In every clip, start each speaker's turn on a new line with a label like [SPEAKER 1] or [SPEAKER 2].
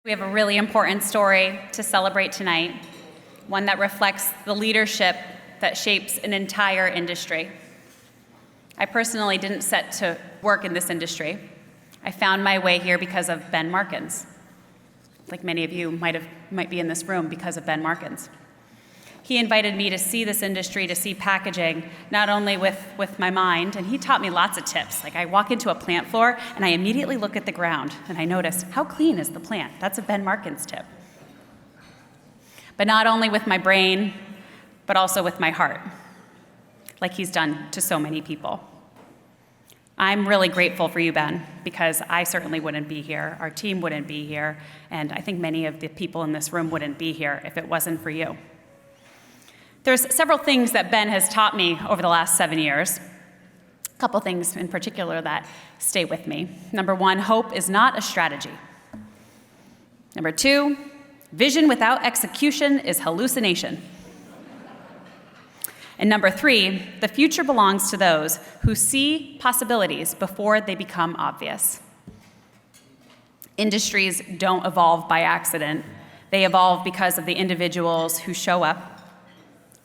[SPEAKER 1] We have a really important story to celebrate tonight, one that reflects the leadership that shapes an entire industry. I personally didn't set to work in this industry. I found my way here because of Ben Markens. Like many of you might be in this room because of Ben Markens. He invited me to see this industry, to see packaging, not only with my mind, and he taught me lots of tips. Like I walk into a plant floor and I immediately look at the ground and I notice, how clean is the plant? That's a Ben Markens tip. But not only with my brain, but also with my heart, like he's done to so many people. I'm really grateful for you, Ben, because I certainly wouldn't be here, our team wouldn't be here, and I think many of the people in this room wouldn't be here if it wasn't for you. There's several things that Ben has taught me over the last 7 years. A couple things in particular that stay with me. Number one, hope is not a strategy. Number two, vision without execution is hallucination. And number three, the future belongs to those who see possibilities before they become obvious. Industries don't evolve by accident. They evolve because of the individuals who show up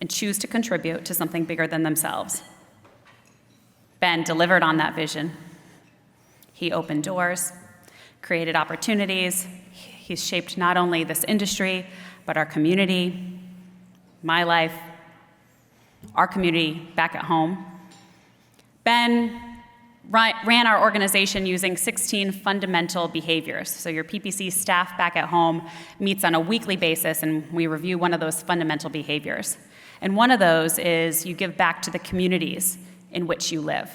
[SPEAKER 1] and choose to contribute to something bigger than themselves. Ben delivered on that vision. He opened doors, created opportunities. He's shaped not only this industry, but our community, my life, our community back at home. Ben ran our organization using 16 fundamental behaviors. So your PPC staff back at home meets on a weekly basis, and we review one of those fundamental behaviors. And one of those is you give back to the communities in which you live.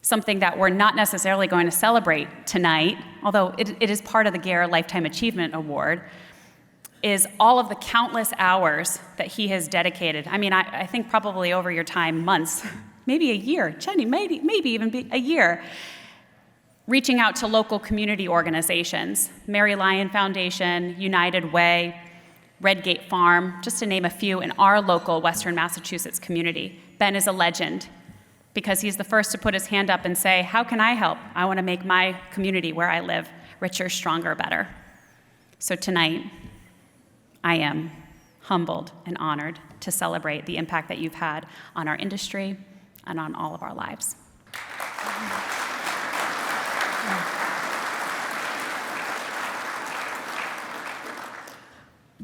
[SPEAKER 1] Something that we're not necessarily going to celebrate tonight, although it is part of the Gair Lifetime Achievement Award, is all of the countless hours that he has dedicated. I mean, I think probably over your time, months, maybe a year, Jenny, maybe even a year, reaching out to local community organizations, Mary Lyon Foundation, United Way, Redgate Farm, just to name a few in our local Western Massachusetts community. Ben is a legend because he's the first to put his hand up and say, how can I help? I want to make my community where I live richer, stronger, better. So tonight, I am humbled and honored to celebrate the impact that you've had on our industry and on all of our lives.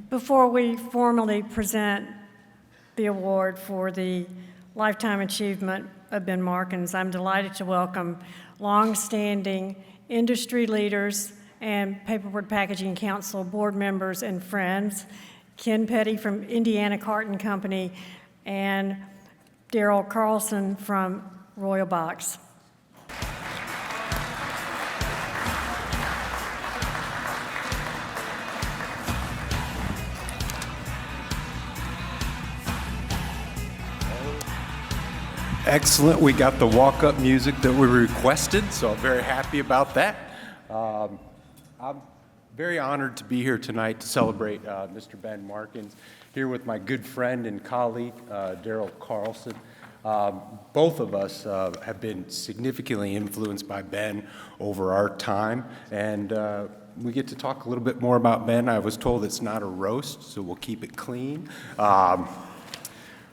[SPEAKER 2] Before we formally present the award for the Lifetime Achievement of Ben Markens, I'm delighted to welcome long-standing industry leaders and Paperboard Packaging Council board members and friends, Ken Petty from Indiana Carton Company and Daryl Carlson from Royal Box.
[SPEAKER 3] Excellent. We got the walk-up music that we requested, so I'm very happy about that. I'm very honored to be here tonight to celebrate Mr. Ben Markens, here with my good friend and colleague, Daryl Carlson. Both of us have been significantly influenced by Ben over our time, and we get to talk a little bit more about Ben. I was told it's not a roast, so we'll keep it clean.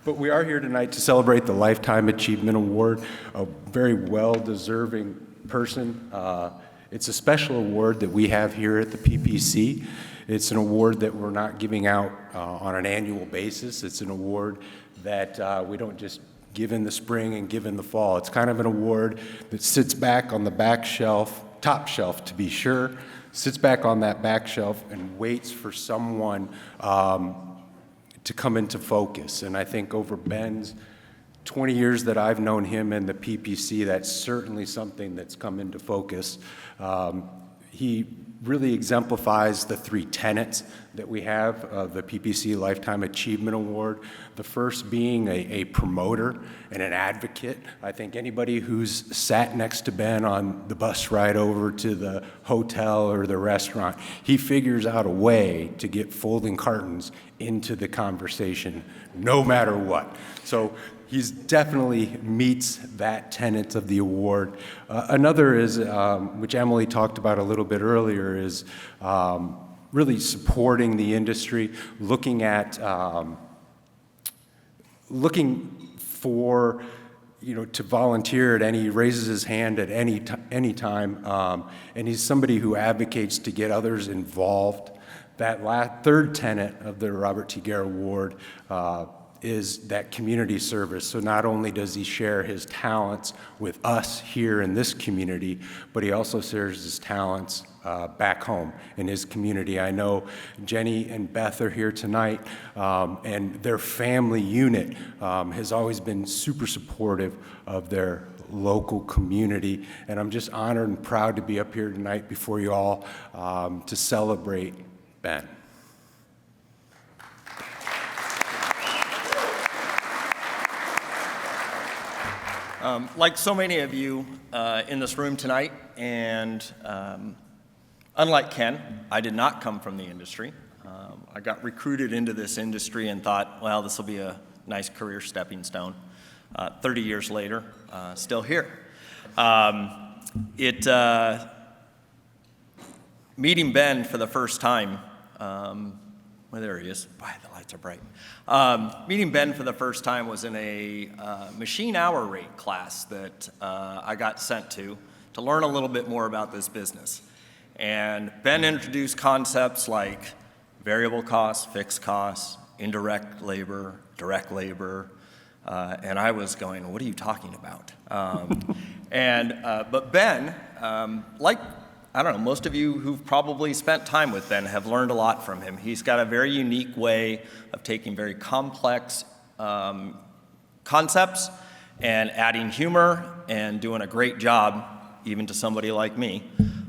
[SPEAKER 3] But we are here tonight to celebrate the Lifetime Achievement Award, a very well-deserving person. It's a special award that we have here at the PPC. It's an award that we're not giving out on an annual basis. It's an award that we don't just give in the spring and give in the fall. It's kind of an award that sits back on the back shelf, top shelf to be sure, sits back on that back shelf and waits for someone to come into focus. And I think over Ben's 20 years that I've known him in the PPC, that's certainly something that's come into focus. He really exemplifies the three tenets that we have of the PPC Lifetime Achievement Award. The first being a promoter and an advocate. I think anybody who's sat next to Ben on the bus ride over to the hotel or the restaurant, he figures out a way to get folding cartons into the conversation no matter what. So he's definitely meets that tenet of the award. Another is, which Emily talked about a little bit earlier, is really supporting the industry, looking for, to volunteer at any, he raises his hand at any time, and he's somebody who advocates to get others involved. That third tenet of the Robert T. Gair Award is that community service. So not only does he share his talents with us here in this community, but he also shares his talents back home in his community. I know Jenny and Beth are here tonight, and their family unit has always been super supportive of their local community, and I'm just honored and proud to be up here tonight before you all to celebrate Ben.
[SPEAKER 4] Like so many of you in this room tonight, and unlike Ken, I did not come from the industry. I got recruited into this industry and thought, well, this will be a nice career stepping stone. 30 years later, still here. Meeting Ben for the first time, well, there he is. Boy, the lights are bright. Meeting Ben for the first time was in a machine hour rate class that I got sent to learn a little bit more about this business. And Ben introduced concepts like variable costs, fixed costs, indirect labor, direct labor, and I was going, what are you talking about? But Ben, like, I don't know, most of you who've probably spent time with Ben have learned a lot from him. He's got a very unique way of taking very complex concepts and adding humor and doing a great job, even to somebody like me,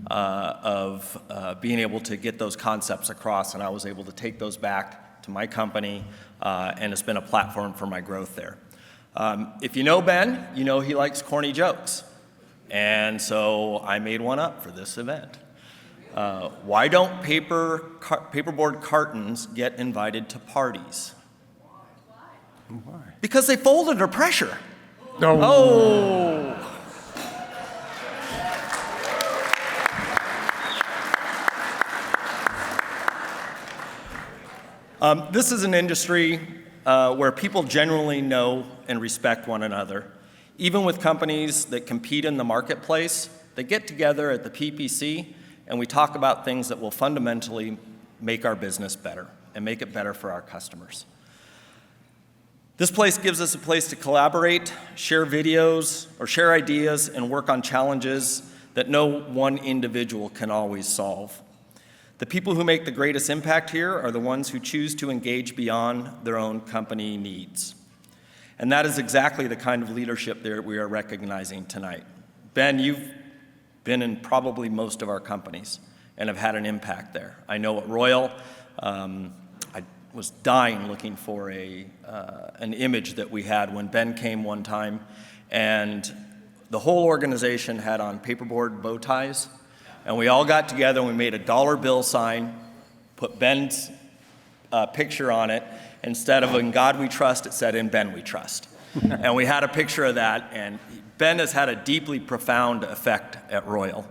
[SPEAKER 4] of being able to get those concepts across, and I was able to take those back to my company, and it's been a platform for my growth there. If you know Ben, you know he likes corny jokes. And so I made one up for this event. Why don't paperboard cartons get invited to parties?
[SPEAKER 3] Why?
[SPEAKER 4] Because they fold under pressure.
[SPEAKER 3] No.
[SPEAKER 4] Oh. This is an industry where people generally know and respect one another. Even with companies that compete in the marketplace, they get together at the PPC and we talk about things that will fundamentally make our business better and make it better for our customers. This place gives us a place to collaborate, share videos, or share ideas and work on challenges that no one individual can always solve. The people who make the greatest impact here are the ones who choose to engage beyond their own company needs. And that is exactly the kind of leadership that we are recognizing tonight. Ben, you've been in probably most of our companies and have had an impact there. I know at Royal, I was dying looking for an image that we had when Ben came one time, and the whole organization had on paperboard bow ties, and we all got together and we made a dollar bill sign, put Ben's picture on it. Instead of "In God We Trust," it said "In Ben We Trust." And we had a picture of that, and Ben has had a deeply profound effect at Royal.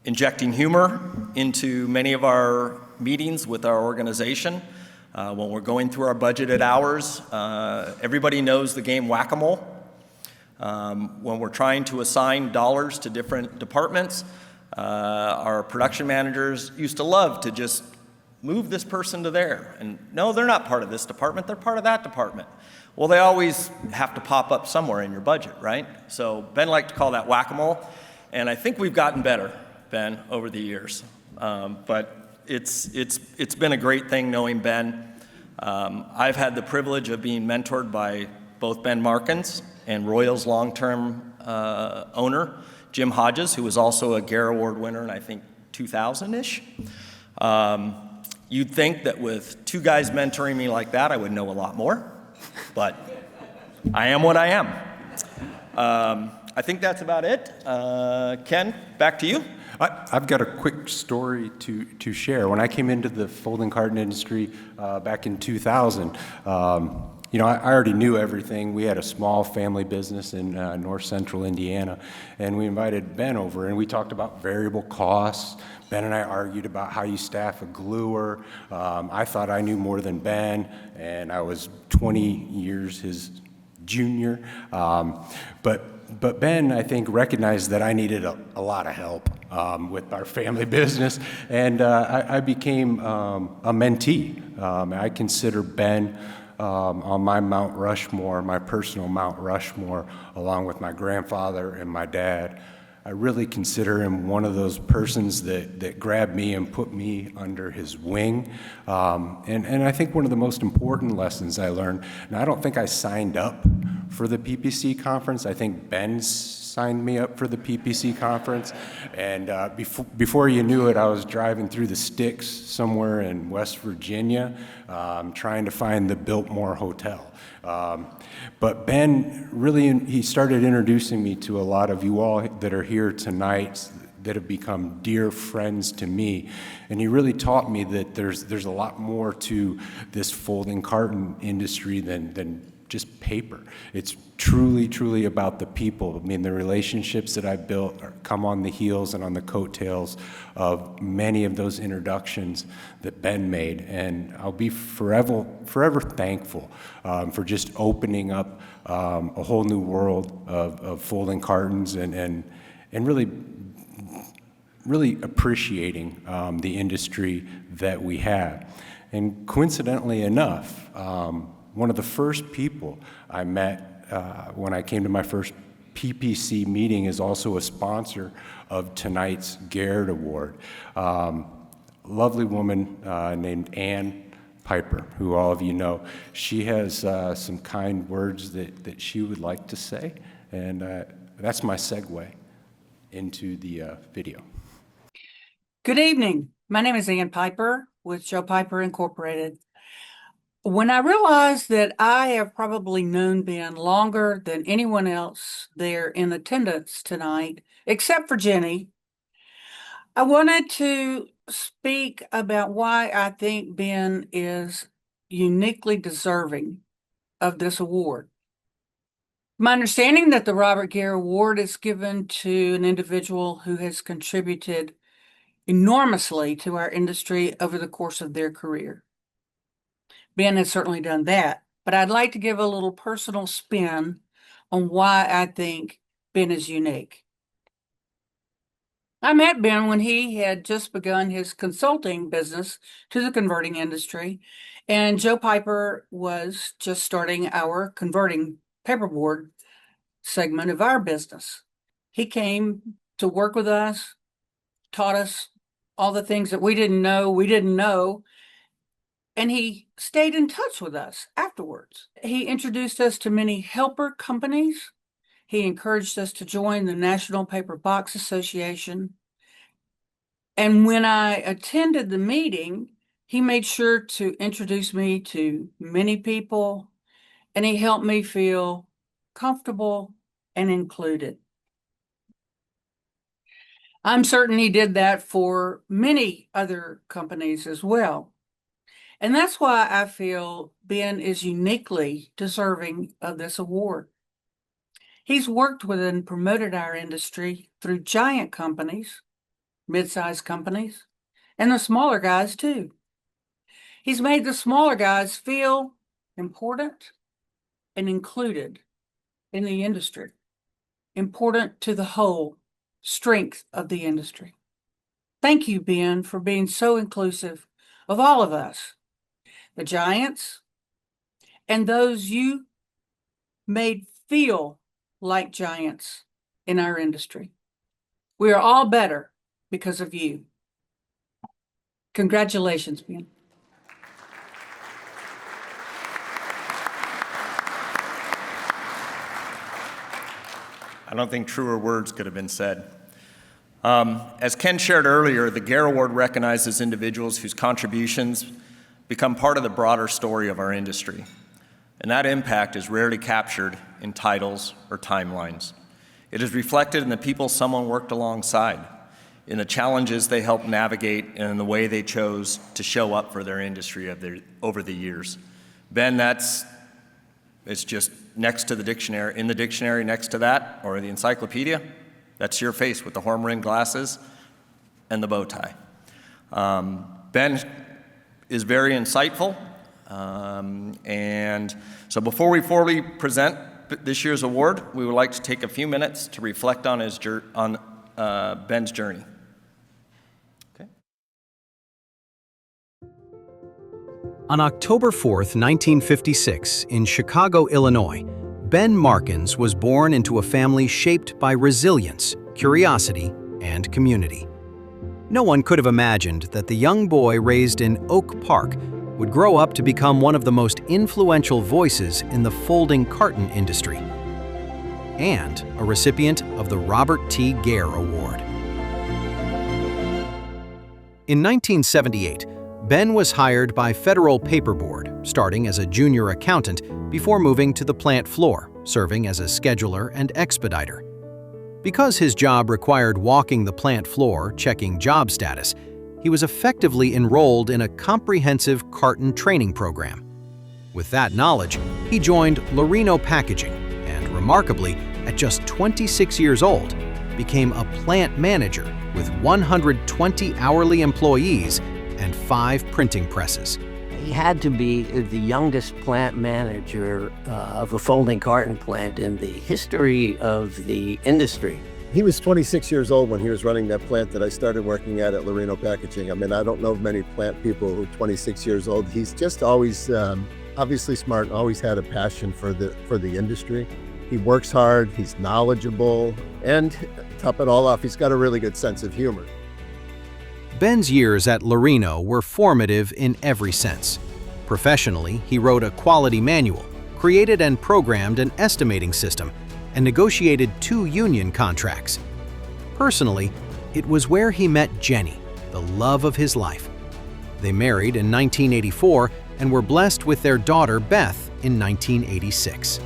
[SPEAKER 4] Injecting humor into many of our meetings with our organization. When we're going through our budgeted hours, everybody knows the game whack-a-mole. When we're trying to assign dollars to different departments, our production managers used to love to just move this person to there. And no, they're not part of this department, they're part of that department. Well, they always have to pop up somewhere in your budget, right? So Ben liked to call that whack-a-mole, and I think we've gotten better, Ben, over the years. But it's been a great thing knowing Ben. I've had the privilege of being mentored by both Ben Markens and Royal's long-term owner, Jim Hodges, who was also a Gair Award winner in, I think, 2000-ish. You'd think that with two guys mentoring me like that, I would know a lot more, but I am what I am. I think that's about it. Ken, back to you.
[SPEAKER 3] I've got a quick story to share. When I came into the folding carton industry back in 2000, I already knew everything. We had a small family business in north central Indiana, and we invited Ben over, and we talked about variable costs. Ben and I argued about how you staff a gluer. I thought I knew more than Ben, and I was 20 years his junior. But Ben, I think, recognized that I needed a lot of help with our family business, and I became a mentee. I consider Ben on my Mount Rushmore, my personal Mount Rushmore, along with my grandfather and my dad. I really consider him one of those persons that grabbed me and put me under his wing. And I think one of the most important lessons I learned, and I don't think I signed up for the PPC conference. I think Ben signed me up for the PPC conference. And before you knew it, I was driving through the sticks somewhere in West Virginia, trying to find the Biltmore Hotel. But Ben really, he started introducing me to a lot of you all that are here tonight that have become dear friends to me. And he really taught me that there's a lot more to this folding carton industry than just paper. It's truly, truly about the people. I mean, the relationships that I've built come on the heels and on the coattails of many of those introductions that Ben made. And I'll be forever thankful for just opening up a whole new world of folding cartons and really appreciating the industry that we have. And coincidentally enough, one of the first people I met when I came to my first PPC meeting is also a sponsor of tonight's Gair Award. Lovely woman named Ann Piper, who all of you know. She has some kind words that she would like to say, and that's my segue into the video.
[SPEAKER 5] Good evening. My name is Ann Piper with Joe Piper Incorporated. When I realized that I have probably known Ben longer than anyone else there in attendance tonight, except for Jenny, I wanted to speak about why I think Ben is uniquely deserving of this award. My understanding that the Robert Gair Award is given to an individual who has contributed enormously to our industry over the course of their career. Ben has certainly done that, but I'd like to give a little personal spin on why I think Ben is unique. I met Ben when he had just begun his consulting business to the converting industry, and Joe Piper was just starting our converting paperboard segment of our business. He came to work with us, taught us all the things that we didn't know, and he stayed in touch with us afterwards. He introduced us to many helper companies. He encouraged us to join the National Paper Box Association. And when I attended the meeting, he made sure to introduce me to many people, and he helped me feel comfortable and included. I'm certain he did that for many other companies as well. And that's why I feel Ben is uniquely deserving of this award. He's worked with and promoted our industry through giant companies, mid-sized companies, and the smaller guys too. He's made the smaller guys feel important and included in the industry, important to the whole strength of the industry. Thank you, Ben, for being so inclusive of all of us, the giants, and those you made feel like giants in our industry. We are all better because of you. Congratulations, Ben.
[SPEAKER 4] I don't think truer words could have been said. As Ken shared earlier, the Gair Award recognizes individuals whose contributions become part of the broader story of our industry. And that impact is rarely captured in titles or timelines. It is reflected in the people someone worked alongside, in the challenges they helped navigate, and in the way they chose to show up for their industry over the years. Ben, that's It's just next to the dictionary, in the dictionary next to that, or the encyclopedia. That's your face with the horn-rimmed glasses and the bow tie. Ben is very insightful, and so before we formally present this year's award, we would like to take a few minutes to reflect on Ben's journey. Okay.
[SPEAKER 6] On October 4th, 1956, in Chicago, Illinois, Ben Markens was born into a family shaped by resilience, curiosity, and community. No one could have imagined that the young boy raised in Oak Park would grow up to become one of the most influential voices in the folding carton industry, and a recipient of the Robert T. Gair Award. In 1978, Ben was hired by Federal Paperboard, starting as a junior accountant before moving to the plant floor, serving as a scheduler and expediter. Because his job required walking the plant floor, checking job status, he was effectively enrolled in a comprehensive carton training program. With that knowledge, he joined Lorino Packaging and, remarkably, at just 26 years old, became a plant manager with 120 hourly employees and 5 printing presses.
[SPEAKER 7] He had to be the youngest plant manager of a folding carton plant in the history of the industry.
[SPEAKER 8] He was 26 years old when he was running that plant that I started working at Lorino Packaging. I mean, I don't know of many plant people who are 26 years old. He's just always obviously smart, always had a passion for the industry. He works hard, he's knowledgeable, and to top it all off, he's got a really good sense of humor.
[SPEAKER 6] Ben's years at Lorino were formative in every sense. Professionally, he wrote a quality manual, created and programmed an estimating system, and negotiated 2 union contracts. Personally, it was where he met Jenny, the love of his life. They married in 1984 and were blessed with their daughter Beth in 1986.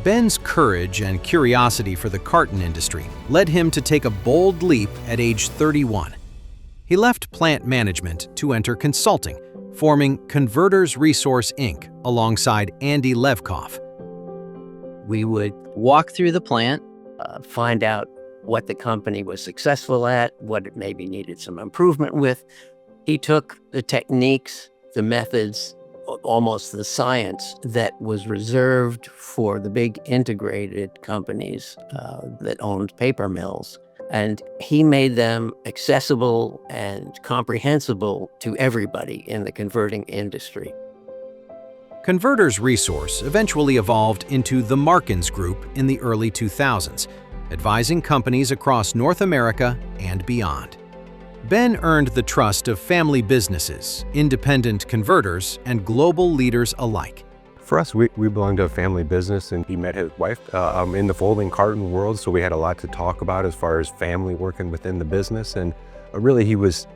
[SPEAKER 6] Ben's courage and curiosity for the carton industry led him to take a bold leap at age 31. He left plant management to enter consulting, forming Converters Resource Inc. alongside Andy Levkoff.
[SPEAKER 7] We would walk through the plant, find out what the company was successful at, what it maybe needed some improvement with. He took the techniques, the methods, almost the science that was reserved for the big integrated companies that owned paper mills, and he made them accessible and comprehensible to everybody in the converting industry.
[SPEAKER 6] Converters Resource eventually evolved into the Markens Group in the early 2000s, advising companies across North America and beyond. Ben earned the trust of family businesses, independent converters, and global leaders alike.
[SPEAKER 3] For us, we belong to a family business, and he met his wife in the folding carton world, so we had a lot to talk about as far as family working within the business. And really, he was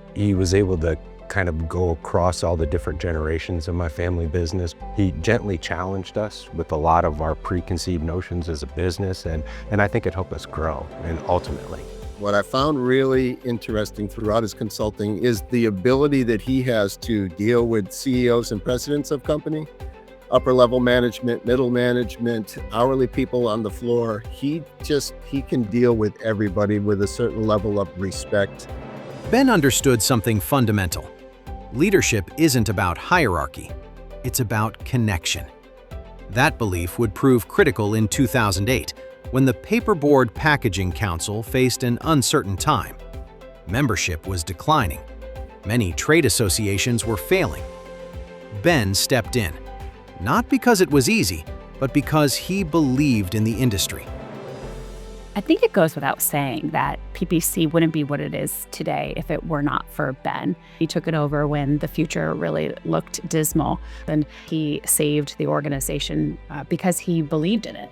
[SPEAKER 3] able to kind of go across all the different generations of my family business. He gently challenged us with a lot of our preconceived notions as a business, and I think it helped us grow, and ultimately.
[SPEAKER 8] What I found really interesting throughout his consulting is the ability that he has to deal with CEOs and presidents of company, upper level management, middle management, hourly people on the floor. He can deal with everybody with a certain level of respect.
[SPEAKER 6] Ben understood something fundamental. Leadership isn't about hierarchy, it's about connection. That belief would prove critical in 2008, when the Paperboard Packaging Council faced an uncertain time. Membership was declining. Many trade associations were failing. Ben stepped in, not because it was easy, but because he believed in the industry.
[SPEAKER 1] I think it goes without saying that PPC wouldn't be what it is today if it were not for Ben. He took it over when the future really looked dismal, and he saved the organization because he believed in it.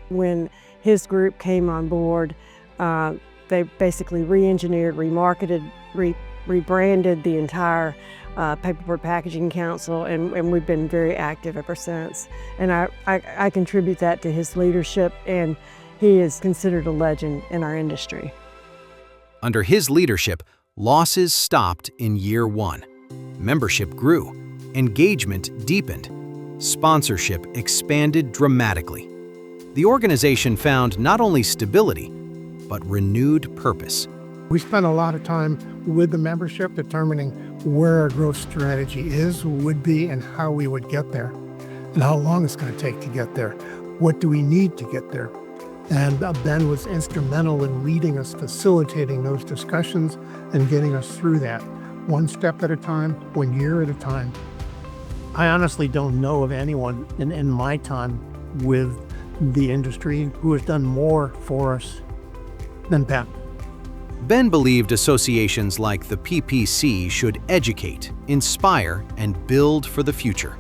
[SPEAKER 2] When his group came on board, they basically re-engineered, remarketed, rebranded the entire Paperboard Packaging Council, and we've been very active ever since. And I contribute that to his leadership, and he is considered a legend in our industry.
[SPEAKER 6] Under his leadership, losses stopped in year 1. Membership grew, engagement deepened, sponsorship expanded dramatically. The organization found not only stability, but renewed purpose.
[SPEAKER 9] We spent a lot of time with the membership determining where our growth strategy is, would be, and how we would get there, and how long it's going to take to get there. What do we need to get there? And Ben was instrumental in leading us, facilitating those discussions and getting us through that, one step at a time, 1 year at a time. I honestly don't know of anyone in my time with the industry who has done more for us than Ben.
[SPEAKER 6] Ben believed associations like the PPC should educate, inspire, and build for the future.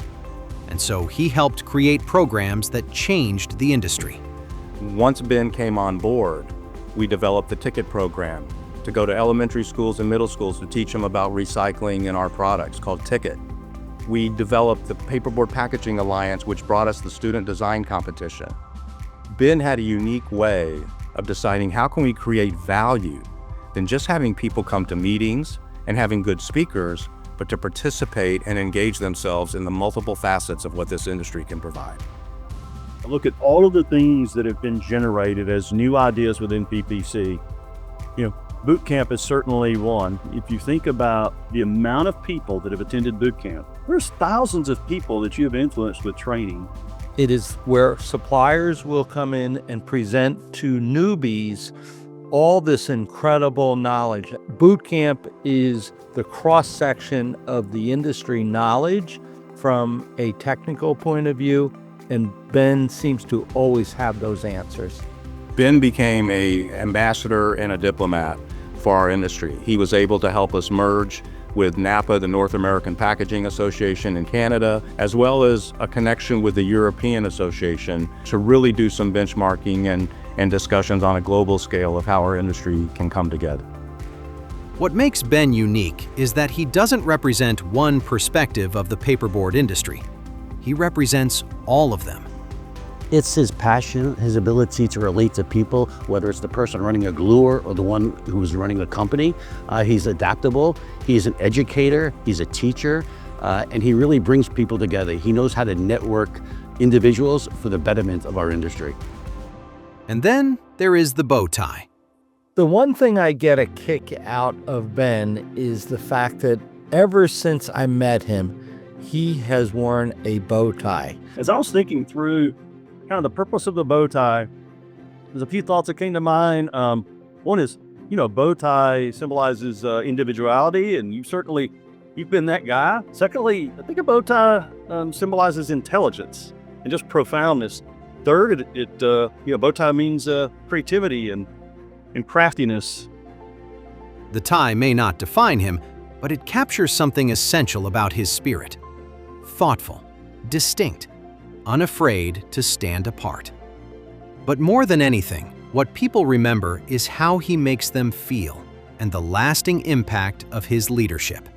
[SPEAKER 6] And so he helped create programs that changed the industry.
[SPEAKER 10] Once Ben came on board, we developed the ticket program to go to elementary schools and middle schools to teach them about recycling in our products called Ticket. We developed the Paperboard Packaging Alliance, which brought us the student design competition. Ben had a unique way of deciding how can we create value than just having people come to meetings and having good speakers, but to participate and engage themselves in the multiple facets of what this industry can provide.
[SPEAKER 11] Look at all of the things that have been generated as new ideas within PPC. Boot camp is certainly one. If you think about the amount of people that have attended boot camp, there's thousands of people that you have influenced with training.
[SPEAKER 12] It is where suppliers will come in and present to newbies all this incredible knowledge. Boot camp is the cross-section of the industry knowledge from a technical point of view, and Ben seems to always have those answers.
[SPEAKER 10] Ben became an ambassador and a diplomat for our industry. He was able to help us merge with NAPA, the North American Packaging Association in Canada, as well as a connection with the European Association to really do some benchmarking and discussions on a global scale of how our industry can come together.
[SPEAKER 6] What makes Ben unique is that he doesn't represent one perspective of the paperboard industry. He represents all of them.
[SPEAKER 7] It's his passion, his ability to relate to people, whether it's the person running a gluer or the one who's running a company. He's adaptable, he's an educator, he's a teacher, and he really brings people together. He knows how to network individuals for the betterment of our industry.
[SPEAKER 6] And then there is the bow tie.
[SPEAKER 12] The one thing I get a kick out of Ben is the fact that ever since I met him, he has worn a bow tie.
[SPEAKER 11] As I was thinking through kind of the purpose of the bow tie, there's a few thoughts that came to mind. One is, bow tie symbolizes individuality, and you've been that guy. Secondly, I think a bow tie symbolizes intelligence and just profoundness. Third, bow tie means creativity and craftiness.
[SPEAKER 6] The tie may not define him, but it captures something essential about his spirit. Thoughtful, distinct, unafraid to stand apart. But more than anything, what people remember is how he makes them feel and the lasting impact of his leadership.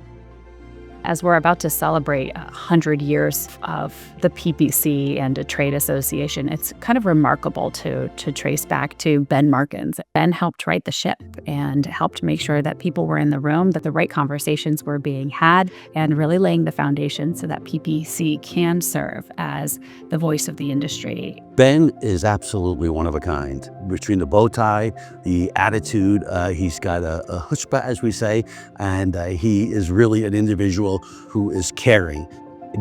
[SPEAKER 1] As we're about to celebrate 100 years of the PPC and a trade association, it's kind of remarkable to trace back to Ben Markens. Ben helped right the ship and helped make sure that people were in the room, that the right conversations were being had, and really laying the foundation so that PPC can serve as the voice of the industry.
[SPEAKER 7] Ben is absolutely one of a kind. Between the bow tie, the attitude, he's got a chutzpah, as we say, and he is really an individual who is caring.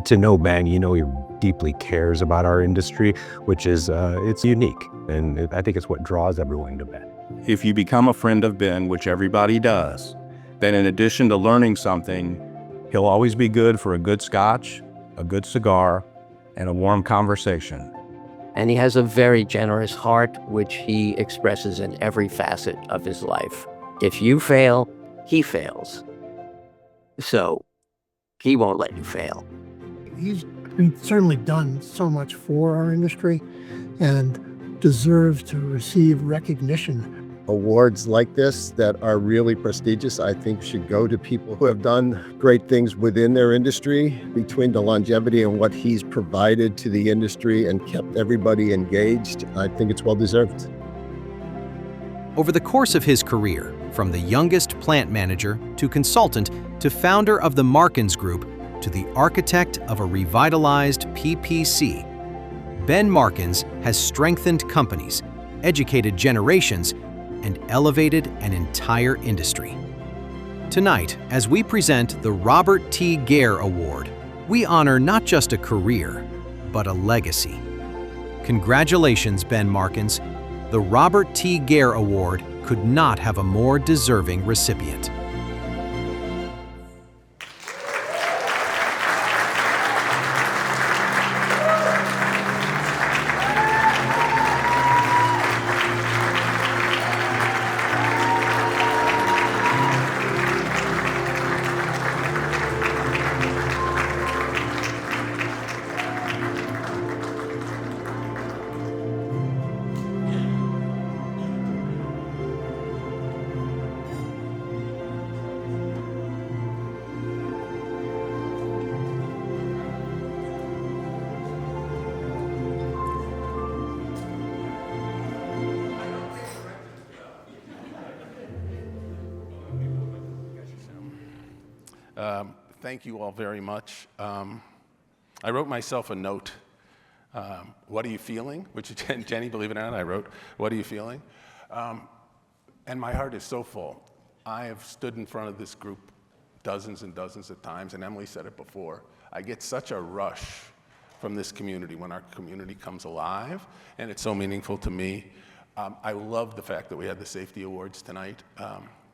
[SPEAKER 13] To know Ben, he deeply cares about our industry, which is, it's unique. And I think it's what draws everyone to Ben.
[SPEAKER 10] If you become a friend of Ben, which everybody does, then in addition to learning something, he'll always be good for a good scotch, a good cigar, and a warm conversation.
[SPEAKER 7] And he has a very generous heart, which he expresses in every facet of his life. If you fail, he fails. So he won't let you fail.
[SPEAKER 9] He's certainly done so much for our industry and deserves to receive recognition.
[SPEAKER 8] Awards like this that are really prestigious, I think, should go to people who have done great things within their industry. Between the longevity and what he's provided to the industry and kept everybody engaged, I think it's well deserved.
[SPEAKER 6] Over the course of his career, from the youngest plant manager to consultant to founder of the Markens Group to the architect of a revitalized PPC, Ben Markens has strengthened companies, educated generations, and elevated an entire industry. Tonight, as we present the Robert T. Gair Award, we honor not just a career, but a legacy. Congratulations, Ben Markens. The Robert T. Gair Award could not have a more deserving recipient.
[SPEAKER 14] Thank you all very much. I wrote myself a note. What are you feeling? Which Jenny, believe it or not, I wrote, what are you feeling? And my heart is so full. I have stood in front of this group dozens and dozens of times, and Emily said it before. I get such a rush from this community when our community comes alive, and it's so meaningful to me. I love the fact that we had the safety awards tonight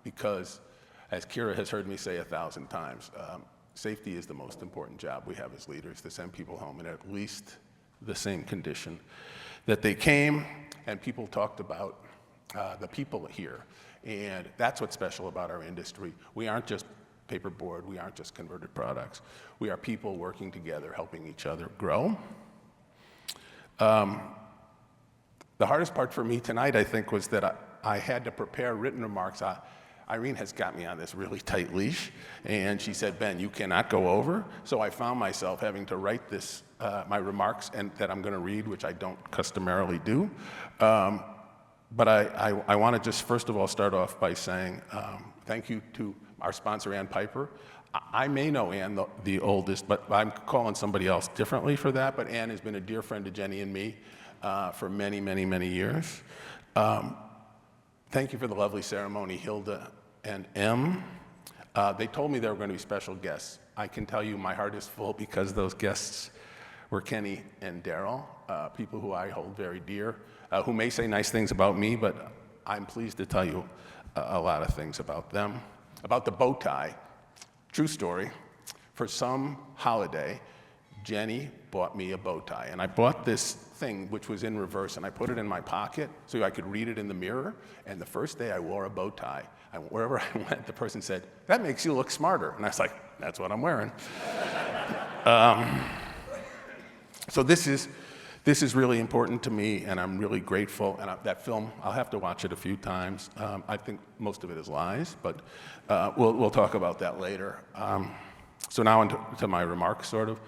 [SPEAKER 14] because, as Kira has heard me say 1,000 times, safety is the most important job we have as leaders, to send people home in at least the same condition that they came. And people talked about the people here. And that's what's special about our industry. We aren't just paperboard, we aren't just converted products. We are people working together, helping each other grow. The hardest part for me tonight, I think, was that I had to prepare written remarks. Irene has got me on this really tight leash, and she said, Ben, you cannot go over. So I found myself having to write this, my remarks and that I'm going to read, which I don't customarily do. But I want to just first of all start off by saying thank you to our sponsor, Ann Piper. I may know Ann, the oldest, but I'm calling somebody else differently for that. But Ann has been a dear friend to Jenny and me for many, many, many years. Thank you for the lovely ceremony, Hilda and Em. They told me there were going to be special guests. I can tell you my heart is full because those guests were Kenny and Daryl, people who I hold very dear, who may say nice things about me, but I'm pleased to tell you a lot of things about them. About the bow tie, true story, for some holiday, Jenny bought me a bow tie, and I bought this thing which was in reverse, and I put it in my pocket so I could read it in the mirror, and the first day I wore a bow tie, and wherever I went, the person said, that makes you look smarter, and I was like, that's what I'm wearing. So this is really important to me, and I'm really grateful, and that film, I'll have to watch it a few times. I think most of it is lies, but we'll talk about that later. So now into my remarks, sort of.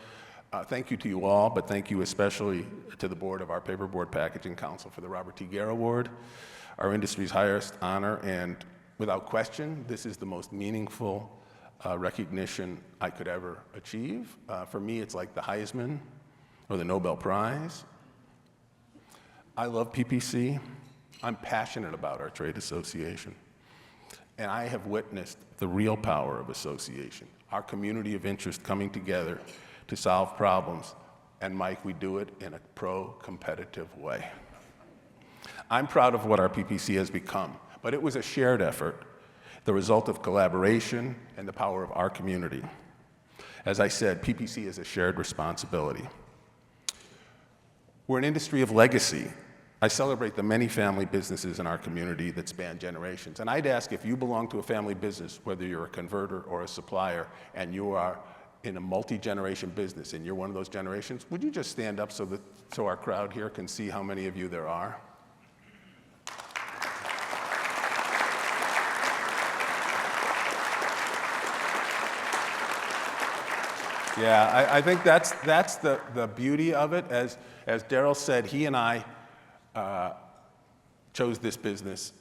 [SPEAKER 14] Thank you to you all, but thank you especially to the board of our Paperboard Packaging Council for the Robert T. Gair Award, our industry's highest honor, and without question, this is the most meaningful recognition I could ever achieve. For me, it's like the Heisman or the Nobel Prize. I love PPC. I'm passionate about our trade association, and I have witnessed the real power of association, our community of interest coming together to solve problems, and Mike, we do it in a pro-competitive way. I'm proud of what our PPC has become, but it was a shared effort, the result of collaboration and the power of our community. As I said, PPC is a shared responsibility. We're an industry of legacy. I celebrate the many family businesses in our community that span generations, and I'd ask if you belong to a family business, whether you're a converter or a supplier, and you are in a multi-generation business, and you're one of those generations, would you just stand up so our crowd here can see how many of you there are? Yeah, I think that's the beauty of it. As Daryl said, he and I chose this business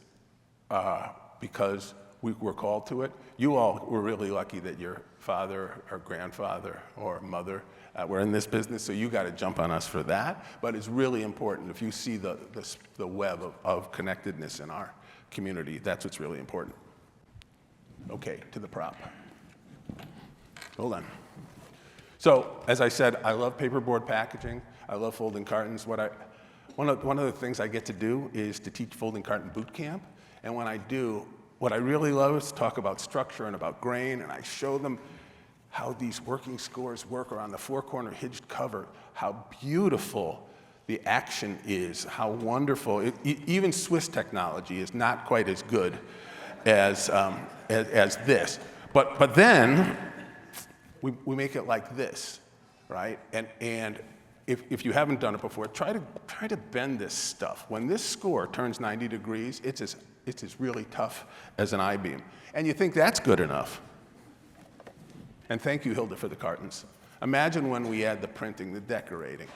[SPEAKER 14] because we were called to it. You all were really lucky that your father or grandfather or mother were in this business, so you got to jump on us for that. But it's really important. If you see the web of connectedness in our community, that's what's really important. Okay, to the prop. Hold on. So, as I said, I love paperboard packaging. I love folding cartons. One of the things I get to do is to teach folding carton boot camp. And when I do, what I really love is to talk about structure and about grain, and I show them how these working scores work around the four-corner hinged cover, how beautiful the action is, how wonderful. Even Swiss technology is not quite as good as this. But then we make it like this, right? And if you haven't done it before, try to bend this stuff. When this score turns 90 degrees, it's as really tough as an I-beam. And you think that's good enough. And thank you, Hilda, for the cartons. Imagine when we add the printing, the decorating,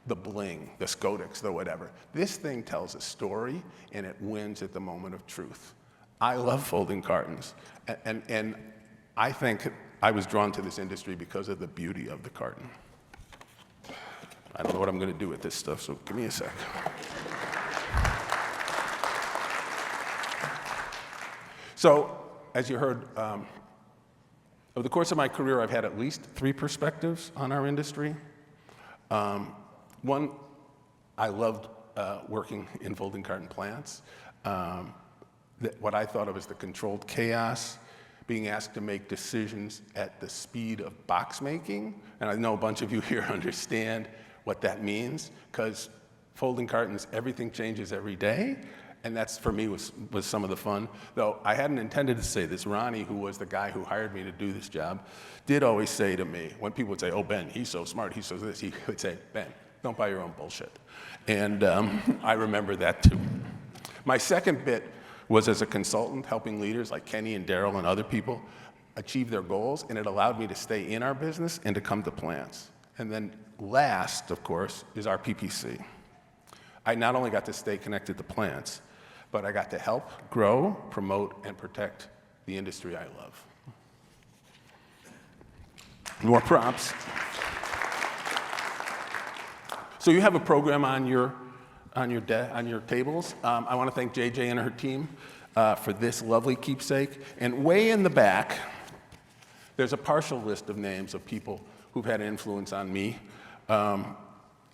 [SPEAKER 14] the bling, the Scodex, the whatever. This thing tells a story, and it wins at the moment of truth. I love folding cartons. And I think I was drawn to this industry because of the beauty of the carton. I don't know what I'm going to do with this stuff, so give me a sec. So, as you heard, over the course of my career, I've had at least 3 perspectives on our industry. One, I loved working in folding carton plants. What I thought of as the controlled chaos, being asked to make decisions at the speed of box making. And I know a bunch of you here understand what that means, because folding cartons, everything changes every day. And that's, for me, was some of the fun. Though I hadn't intended to say this. Ronnie, who was the guy who hired me to do this job, did always say to me, when people would say, oh, Ben, he's so smart, he's so this, he would say, Ben, don't buy your own bullshit. And I remember that too. My second bit was as a consultant, helping leaders like Kenny and Daryl and other people achieve their goals, and it allowed me to stay in our business and to come to plants. And then last, of course, is our PPC. I not only got to stay connected to plants, but I got to help grow, promote, and protect the industry I love. More props. So you have a program on your tables. I want to thank JJ and her team for this lovely keepsake. And way in the back, there's a partial list of names of people who've had an influence on me.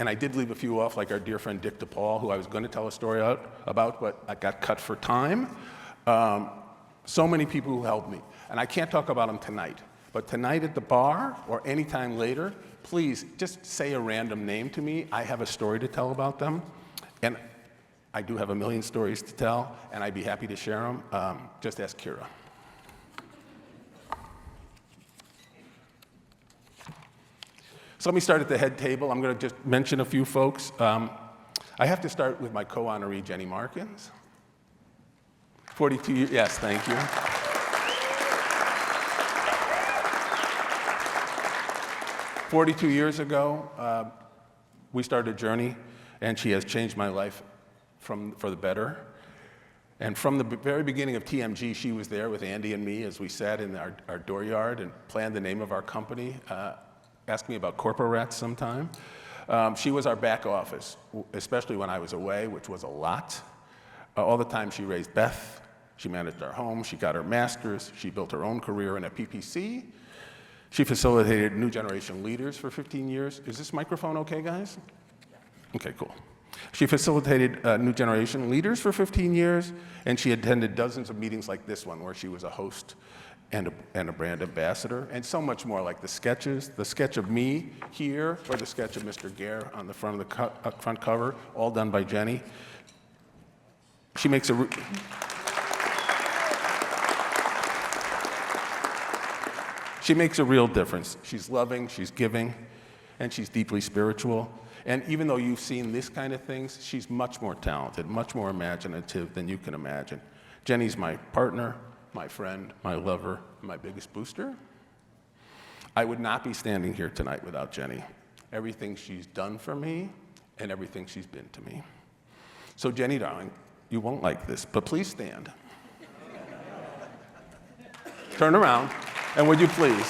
[SPEAKER 14] And I did leave a few off, like our dear friend Dick DePaul, who I was going to tell a story about, but I got cut for time. So many people who helped me. And I can't talk about them tonight. But tonight at the bar, or any time later, please just say a random name to me. I have a story to tell about them. And I do have a million stories to tell, and I'd be happy to share them. Just ask Kira. So let me start at the head table. I'm going to just mention a few folks. I have to start with my co-honoree, Jenny Markens. 42 years, yes, thank you. "42 years ago, we started a journey, and she has changed my life for the better. And from the very beginning of TMG, she was there with Andy and me as we sat in our dooryard and planned the name of our company. Ask me about corporate rats sometime. She was our back office, especially when I was away, which was a lot. All the time she raised Beth, she managed our home, she got her master's, she built her own career in a PPC. She facilitated new generation leaders for 15 years. Is this microphone okay, guys? Okay, cool. She facilitated new generation leaders for 15 years, and she attended dozens of meetings like this one, where she was a host and a brand ambassador, and so much more, like the sketches, the sketch of me here, or the sketch of Mr. Gair on the front of the front cover, all done by Jenny. She makes she makes a real difference. She's loving, she's giving, and she's deeply spiritual. And even though you've seen this kind of things, she's much more talented, much more imaginative than you can imagine. Jenny's my partner, my friend, my lover, my biggest booster. I would not be standing here tonight without Jenny. Everything she's done for me and everything she's been to me. So Jenny, darling, you won't like this, but please stand. turn around, and would you please?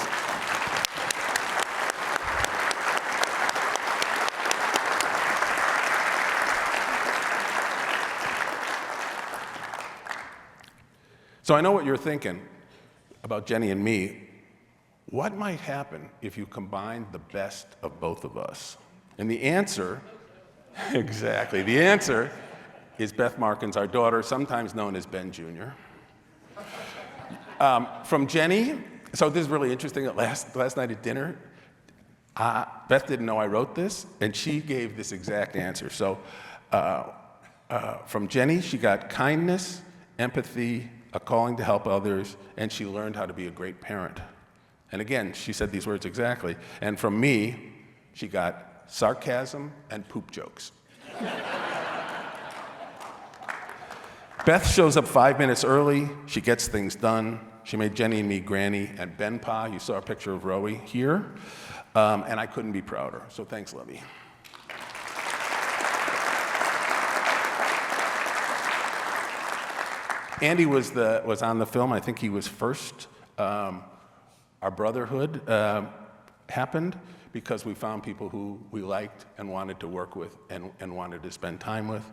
[SPEAKER 14] So I know what you're thinking about Jenny and me. What might happen if you combined the best of both of us? And the answer, exactly, the answer is Beth Markens, our daughter, sometimes known as Ben Jr. From Jenny, so this is really interesting. Last night at dinner, Beth didn't know I wrote this, and she gave this exact answer. So from Jenny, she got kindness, empathy, a calling to help others, and she learned how to be a great parent. And again, she said these words exactly. And from me, she got sarcasm and poop jokes. Beth shows up 5 minutes early. She gets things done. She made Jenny and me Granny and Ben Pa. You saw a picture of Rowie here. And I couldn't be prouder. So thanks, Libby. Andy was on the film. I think he was first. Our brotherhood happened because we found people who we liked and wanted to work with and wanted to spend time with.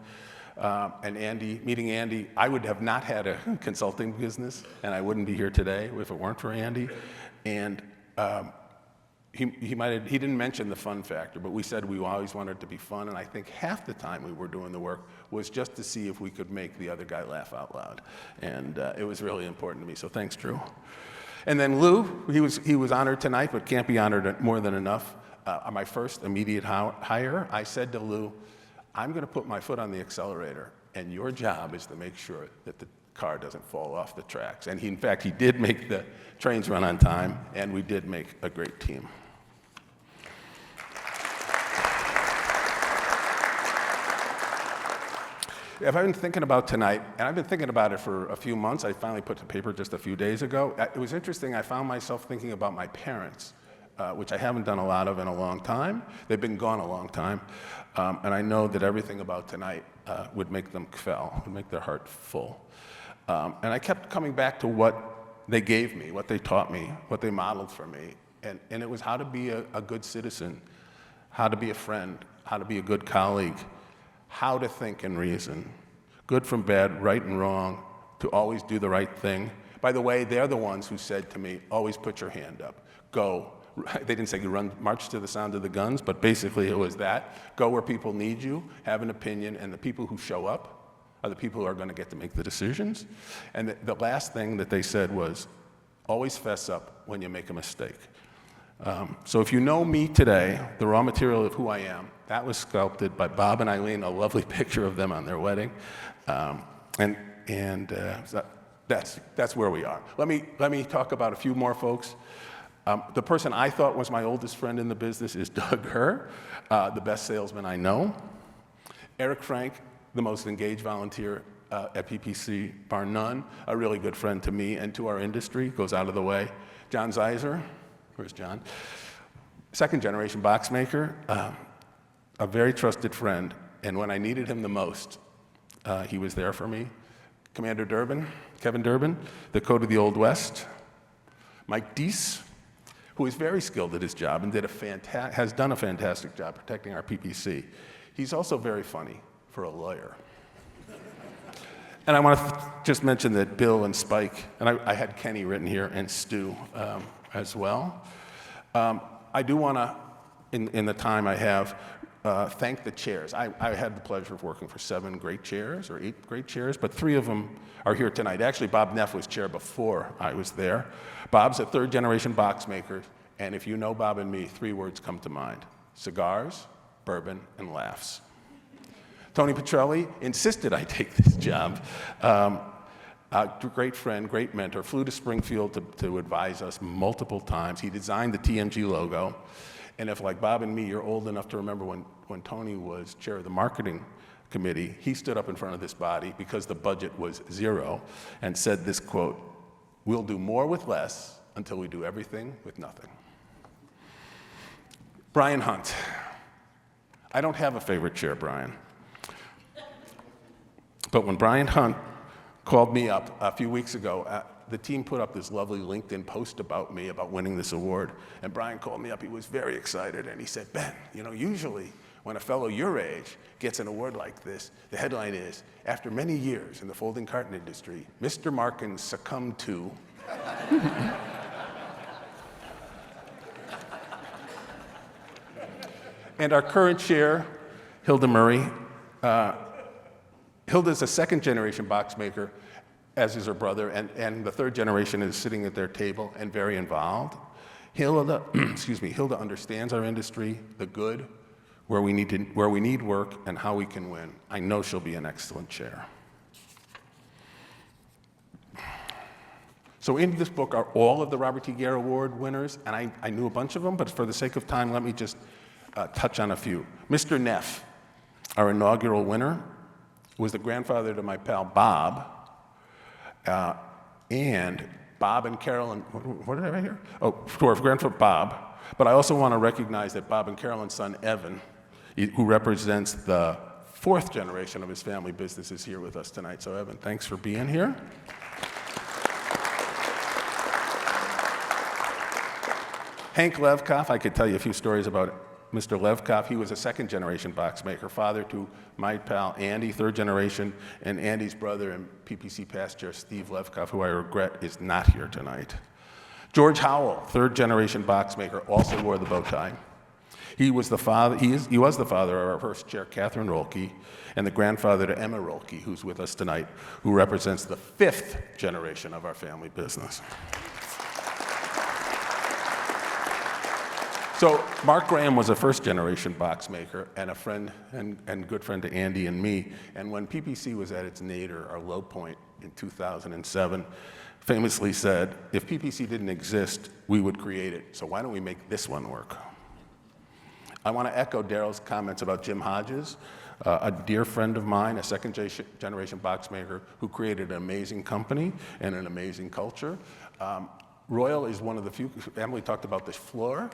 [SPEAKER 14] And Andy, meeting Andy, I would have not had a consulting business, and I wouldn't be here today if it weren't for Andy. And he didn't mention the fun factor, but we said we always wanted it to be fun, and I think half the time we were doing the work was just to see if we could make the other guy laugh out loud. And it was really important to me, so thanks, Drew. And then Lou, he was honored tonight, but can't be honored more than enough. My first immediate hire, I said to Lou, I'm going to put my foot on the accelerator, and your job is to make sure that the car doesn't fall off the tracks. And in fact, he did make the trains run on time, and we did make a great team. If I've been thinking about tonight, and I've been thinking about it for a few months, I finally put to paper just a few days ago. It was interesting, I found myself thinking about my parents, which I haven't done a lot of in a long time. They've been gone a long time, and I know that everything about tonight would make them kvel, would make their heart full. And I kept coming back to what they gave me, what they taught me, what they modeled for me, and it was how to be a good citizen, how to be a friend, how to be a good colleague, how to think and reason, good from bad, right and wrong, to always do the right thing. By the way, they're the ones who said to me, always put your hand up, go. They didn't say you march to the sound of the guns, but basically it was that. Go where people need you, have an opinion, and the people who show up are the people who are going to get to make the decisions. And the last thing that they said was, always fess up when you make a mistake. So if you know me today, the raw material of who I am, that was sculpted by Bob and Eileen, a lovely picture of them on their wedding. So that's where we are. Let me talk about a few more folks. The person I thought was my oldest friend in the business is Doug Herr, the best salesman I know. Eric Frank, the most engaged volunteer at PPC, bar none, a really good friend to me and to our industry, goes out of the way. John Zeiser, where's John? Second generation box maker, a very trusted friend, and when I needed him the most, he was there for me. Commander Durbin, Kevin Durbin, the code of the Old West. Mike Deese, who is very skilled at his job and has done a fantastic job protecting our PPC. He's also very funny for a lawyer. And I want to just mention that Bill and Spike, and I had Kenny written here, and Stu as well. I do want to, in the time I have, thank the chairs. I had the pleasure of working for 7 great chairs, or 8 great chairs, but 3 of them are here tonight. Actually, Bob Neff was chair before I was there. Bob's a third-generation box maker, and if you know Bob and me, 3 words come to mind: cigars, bourbon, and laughs. Tony Petrelli insisted I take this job. A great friend, great mentor, flew to Springfield to advise us multiple times. He designed the TMG logo. And if, like Bob and me, you're old enough to remember when Tony was chair of the marketing committee, he stood up in front of this body because the budget was 0 and said this quote, "We'll do more with less until we do everything with nothing." Brian Hunt. I don't have a favorite chair, Brian. But when Brian Hunt called me up a few weeks ago. The team put up this lovely LinkedIn post about me, about winning this award. And Brian called me up. He was very excited. And he said, Ben, you know, usually when a fellow your age gets an award like this, the headline is, after many years in the folding carton industry, Mr. Markens succumbed to. And our current chair, Hilda Murray. Hilda's a second-generation box maker, as is her brother, and the third generation is sitting at their table and very involved. Hilda, Hilda understands our industry, the good, where we need work, and how we can win. I know she'll be an excellent chair. So in this book are all of the Robert T. Gair Award winners, and I knew a bunch of them, but for the sake of time, let me just touch on a few. Mr. Neff, our inaugural winner, was the grandfather to my pal Bob, and Bob and Carolyn, what did I write here? Oh, for grandfather Bob, but I also want to recognize that Bob and Carolyn's son Evan, who represents the fourth generation of his family business, is here with us tonight. So Evan, thanks for being here. Hank Levkoff, I could tell you a few stories about Mr. Levkoff. He was a second-generation box maker, father to my pal Andy, third generation, and Andy's brother and PPC past chair Steve Levkoff, who I regret is not here tonight. George Howell, third-generation box maker, also wore the bow tie. He was the father of our first chair, Catherine Rolke, and the grandfather to Emma Rolke, who's with us tonight, who represents the fifth generation of our family business. So Mark Graham was a first-generation box maker and a friend and good friend to Andy and me. And when PPC was at its nadir, our low point in 2007, famously said, if PPC didn't exist, we would create it. So why don't we make this one work? I want to echo Daryl's comments about Jim Hodges, a dear friend of mine, a second-generation box maker who created an amazing company and an amazing culture. Royal is one of the few, Emily talked about this floor.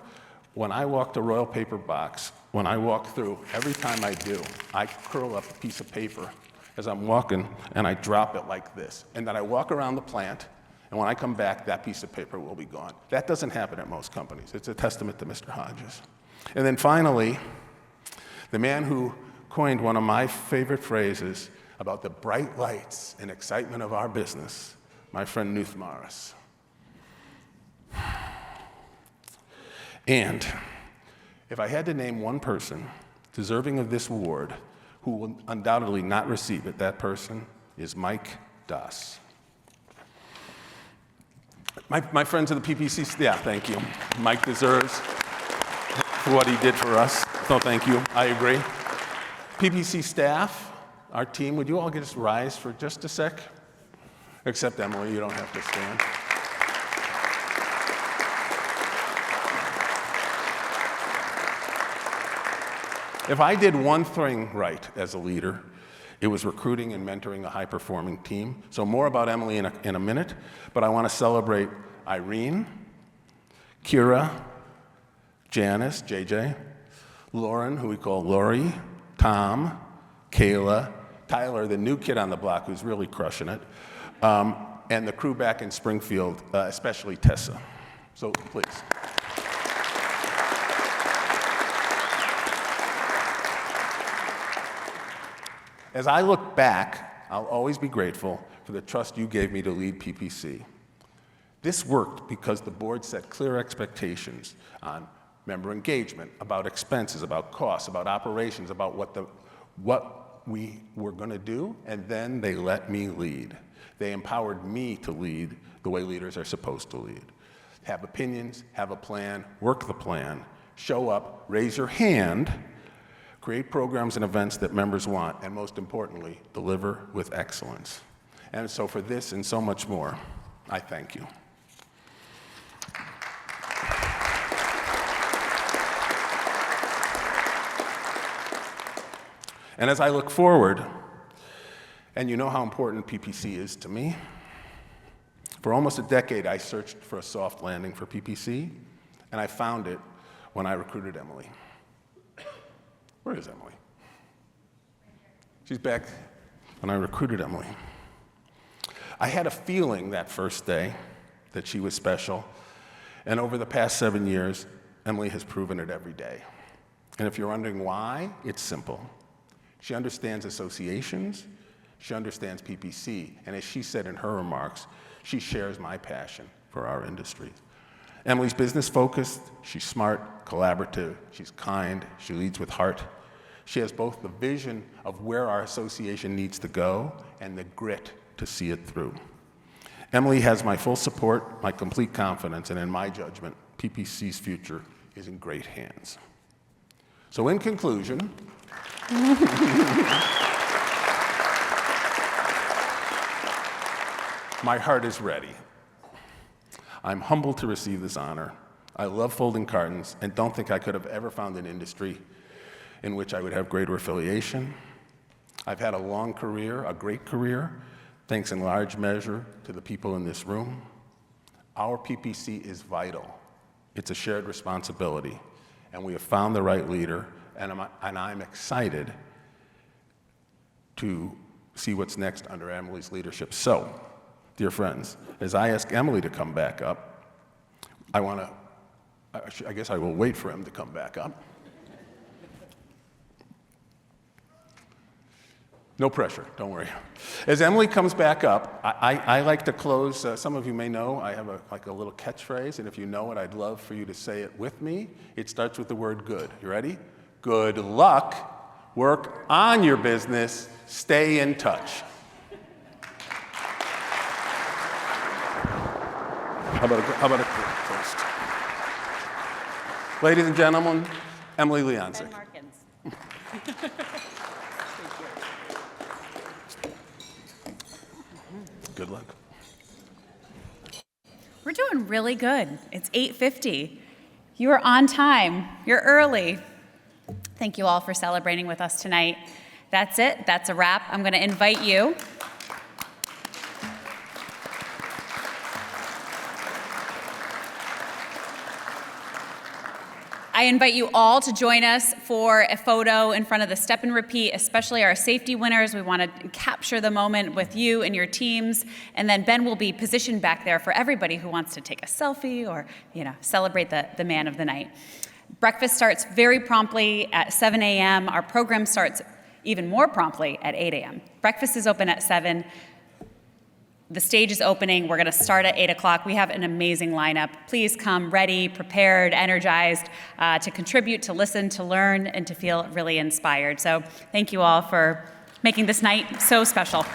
[SPEAKER 14] When I walk to Royal Paper Box, when I walk through, every time I do, I curl up a piece of paper as I'm walking, and I drop it like this. And then I walk around the plant, and when I come back, that piece of paper will be gone. That doesn't happen at most companies. It's a testament to Mr. Hodges. And then finally, the man who coined one of my favorite phrases about the bright lights and excitement of our business, my friend Nuth Morris. And if I had to name one person deserving of this award who will undoubtedly not receive it, that person is Mike Doss. My friends of the PPC, yeah, thank you. Mike deserves for what he did for us, so thank you, I agree. PPC staff, our team, would you all just rise for just a sec? Except Emily, you don't have to stand. If I did one thing right as a leader, it was recruiting and mentoring a high-performing team. So more about Emily in a minute, but I want to celebrate Irene, Kira, Janice, JJ, Lauren, who we call Lori, Tom, Kayla, Tyler, the new kid on the block who's really crushing it, and the crew back in Springfield, especially Tessa. So please. As I look back, I'll always be grateful for the trust you gave me to lead PPC. This worked because the board set clear expectations on member engagement, about expenses, about costs, about operations, about what we were going to do, and then they let me lead. They empowered me to lead the way leaders are supposed to lead. Have opinions, have a plan, work the plan, show up, raise your hand, create programs and events that members want, and most importantly, deliver with excellence. And so for this and so much more, I thank you. And as I look forward, and you know how important PPC is to me, for almost a decade I searched for a soft landing for PPC, and I found it when I recruited Emily. Where is Emily? She's back when I recruited Emily. I had a feeling that first day that she was special, and over the past 7 years, Emily has proven it every day. And if you're wondering why, it's simple. She understands associations, she understands PPC, and as she said in her remarks, she shares my passion for our industry. Emily's business focused, she's smart, collaborative, she's kind, she leads with heart. She has both the vision of where our association needs to go and the grit to see it through. Emily has my full support, my complete confidence, and in my judgment, PPC's future is in great hands. So in conclusion, my heart is ready. I'm humbled to receive this honor. I love folding cartons and don't think I could have ever found an industry in which I would have greater affiliation. I've had a long career, a great career, thanks in large measure to the people in this room. Our PPC is vital. It's a shared responsibility, and we have found the right leader, and I'm excited to see what's next under Emily's leadership. So, dear friends, as I ask Emily to come back up, I guess I will wait for him to come back up. No pressure, don't worry. As Emily comes back up, I like to close, some of you may know, I have a little catchphrase, and if you know it, I'd love for you to say it with me. It starts with the word good. You ready? Good luck, work on your business, stay in touch. How about a toast? Ladies and gentlemen, Emily Leonzik.
[SPEAKER 1] Ben Markens.
[SPEAKER 14] Good luck.
[SPEAKER 1] We're doing really good. It's 8:50. You are on time. You're early. Thank you all for celebrating with us tonight. That's it. That's a wrap. I'm going to invite you. I invite you all to join us for a photo in front of the Step and Repeat, especially our safety winners. We want to capture the moment with you and your teams. And then Ben will be positioned back there for everybody who wants to take a selfie or, celebrate the man of the night. Breakfast starts very promptly at 7 a.m. Our program starts even more promptly at 8 a.m. Breakfast is open at 7. The stage is opening. We're going to start at 8 o'clock. We have an amazing lineup. Please come ready, prepared, energized to contribute, to listen, to learn, and to feel really inspired. So thank you all for making this night so special.